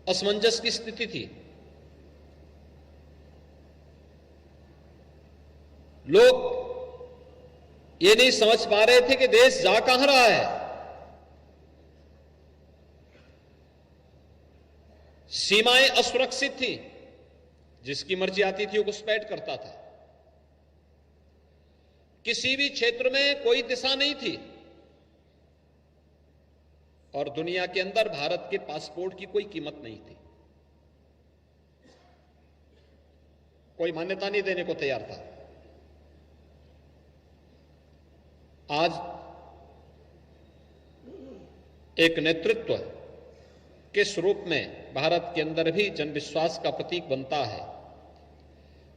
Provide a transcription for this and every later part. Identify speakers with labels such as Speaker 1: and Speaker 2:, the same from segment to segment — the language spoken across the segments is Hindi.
Speaker 1: असमंजस की स्थिति थी। लोग ये नहीं समझ पा रहे थे कि देश जा कहां रहा है। सीमाएं असुरक्षित थी, जिसकी मर्जी आती थी वो घुसपैठ करता था। किसी भी क्षेत्र में कोई दिशा नहीं थी और दुनिया के अंदर भारत के पासपोर्ट की कोई कीमत नहीं थी। कोई मान्यता नहीं देने को तैयार था। आज एक नेतृत्व के स्वरूप में भारत के अंदर भी जनविश्वास का प्रतीक बनता है,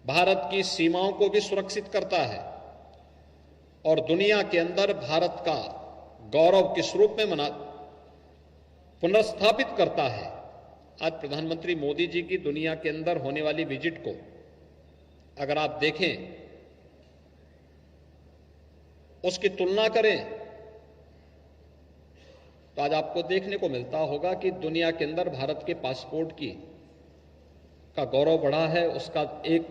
Speaker 1: भारत की सीमाओं को भी सुरक्षित करता है और दुनिया के अंदर भारत का गौरव किस रूप में पुनर्स्थापित करता है। आज प्रधानमंत्री मोदी जी की दुनिया के अंदर होने वाली विजिट को अगर आप देखें, उसकी तुलना करें, तो आज आपको देखने को मिलता होगा कि दुनिया के अंदर भारत के पासपोर्ट का गौरव बढ़ा है, उसका एक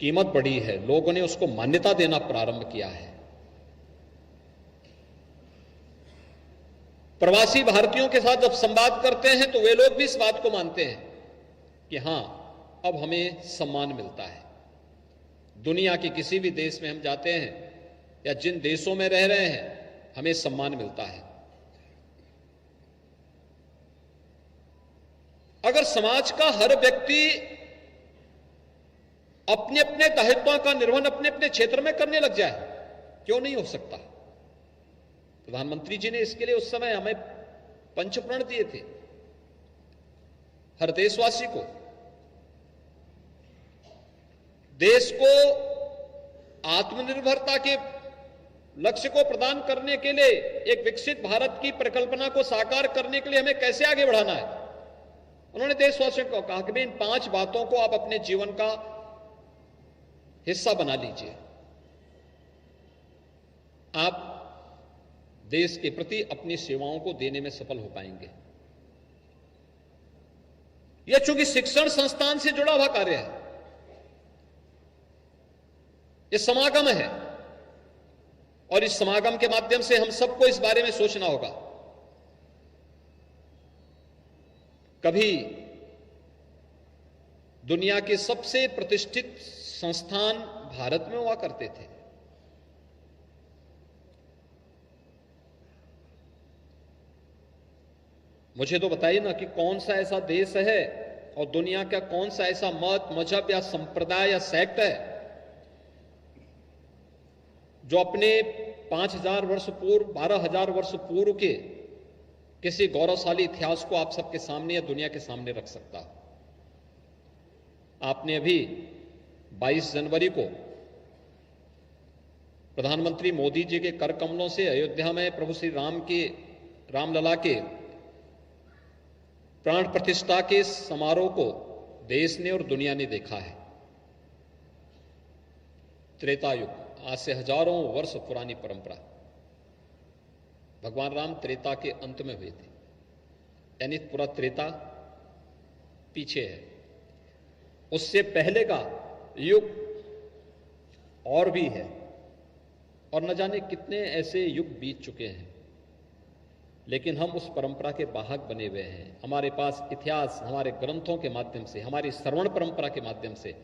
Speaker 1: कीमत बढ़ी है, लोगों ने उसको मान्यता देना प्रारंभ किया है। प्रवासी भारतीयों के साथ जब संवाद करते हैं तो वे लोग भी इस बात को मानते हैं कि हां, अब हमें सम्मान मिलता है। दुनिया के किसी भी देश में हम जाते हैं या जिन देशों में रह रहे हैं, हमें सम्मान मिलता है। अगर समाज का हर व्यक्ति अपने अपने दायित्वों का निर्वहन अपने अपने क्षेत्र में करने लग जाए, क्यों नहीं हो सकता? प्रधानमंत्री जी ने इसके लिए उस समय हमें पंचप्रण दिए थे, हर देशवासी को। देश को आत्मनिर्भरता के लक्ष्य को प्रदान करने के लिए, एक विकसित भारत की परिकल्पना को साकार करने के लिए हमें कैसे आगे बढ़ाना है, उन्होंने देशवासियों को कहा कि इन 5 बातों को आप अपने जीवन का हिस्सा बना लीजिए। आप देश के प्रति अपनी सेवाओं को देने में सफल हो पाएंगे। यह चूंकि शिक्षण संस्थान से जुड़ा हुआ कार्य है, यह समागम है और इस समागम के माध्यम से हम सबको इस बारे में सोचना होगा। कभी दुनिया के सबसे प्रतिष्ठित संस्थान भारत में हुआ करते थे। मुझे तो बताइए ना कि कौन सा ऐसा देश है और दुनिया का कौन सा ऐसा मत, मजहब या संप्रदाय या सेक्ट है जो अपने 5000 वर्ष पूर्व, 12000 वर्ष पूर्व के किसी गौरवशाली इतिहास को आप सबके सामने या दुनिया के सामने रख सकता। आपने अभी 22 जनवरी को प्रधानमंत्री मोदी जी के कर कमलों से अयोध्या में प्रभु श्री रामलला के प्राण प्रतिष्ठा के समारोह को देश ने और दुनिया ने देखा है। त्रेता युग, आज से हजारों वर्ष पुरानी परंपरा। भगवान राम त्रेता के अंत में हुए थे, यानी पूरा त्रेता पीछे है। उससे पहले का युग और भी है और न जाने कितने ऐसे युग बीत चुके हैं, लेकिन हम उस परंपरा के वाहक बने हुए हैं। हमारे पास इतिहास हमारे ग्रंथों के माध्यम से, हमारी श्रवण परंपरा के माध्यम से,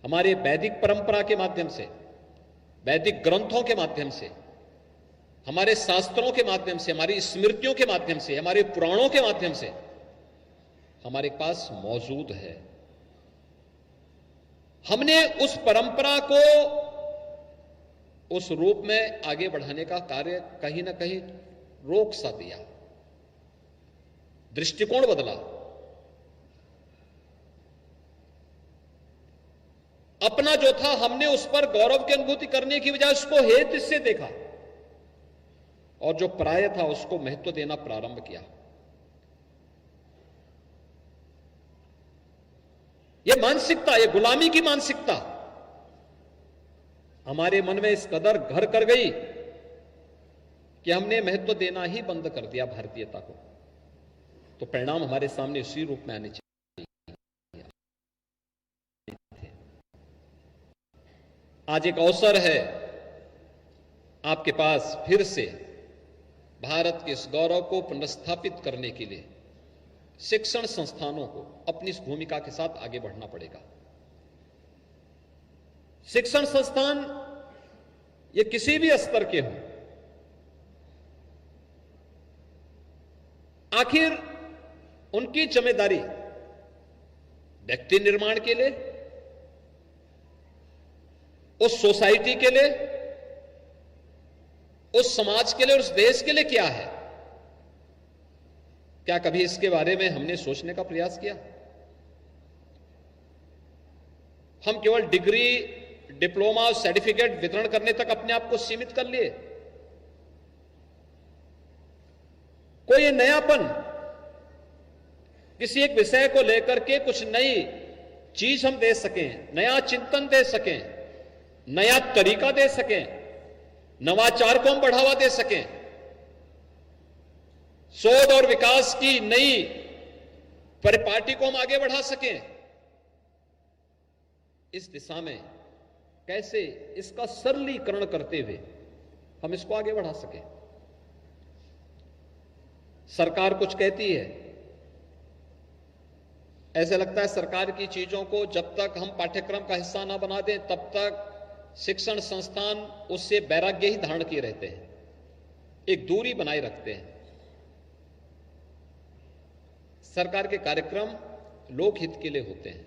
Speaker 1: हमारे वैदिक परंपरा के माध्यम से, वैदिक ग्रंथों के माध्यम से, हमारे शास्त्रों के माध्यम से, हमारी स्मृतियों के माध्यम से, हमारे पुराणों के माध्यम से हमारे पास मौजूद है। हमने उस परंपरा को उस रूप में आगे बढ़ाने का कार्य कहीं ना कहीं रोक सा दिया, दृष्टिकोण बदला। अपना जो था हमने उस पर गौरव की अनुभूति करने की बजाय उसको हेत से देखा और जो पराय था उसको महत्व देना प्रारंभ किया। यह मानसिकता, यह गुलामी की मानसिकता हमारे मन में इस कदर घर कर गई कि हमने महत्व देना ही बंद कर दिया भारतीयता को। तो परिणाम हमारे सामने उसी रूप में आने चाहिए। आज एक अवसर है आपके पास फिर से भारत के इस गौरव को पुनर्स्थापित करने के लिए शिक्षण संस्थानों को अपनी इस भूमिका के साथ आगे बढ़ना पड़ेगा। शिक्षण संस्थान ये किसी भी स्तर के हों, आखिर उनकी जिम्मेदारी व्यक्ति निर्माण के लिए, उस सोसाइटी के लिए, उस समाज के लिए, उस देश के लिए क्या है? क्या कभी इसके बारे में हमने सोचने का प्रयास किया? हम केवल डिग्री, डिप्लोमा और सर्टिफिकेट वितरण करने तक अपने आप को सीमित कर लिए। कोई नयापन, किसी एक विषय को लेकर के कुछ नई चीज हम दे सकें, नया चिंतन दे सकें, नया तरीका दे सकें, नवाचार को हम बढ़ावा दे सकें, शोध और विकास की नई परिपाटी को हम आगे बढ़ा सकें। इस दिशा में कैसे इसका सरलीकरण करते हुए हम इसको आगे बढ़ा सकें। सरकार कुछ कहती है, ऐसे लगता है सरकार की चीजों को जब तक हम पाठ्यक्रम का हिस्सा ना बना दें तब तक शिक्षण संस्थान उससे वैराग्य ही धारण किए रहते हैं, एक दूरी बनाए रखते हैं। सरकार के कार्यक्रम लोकहित के लिए होते हैं,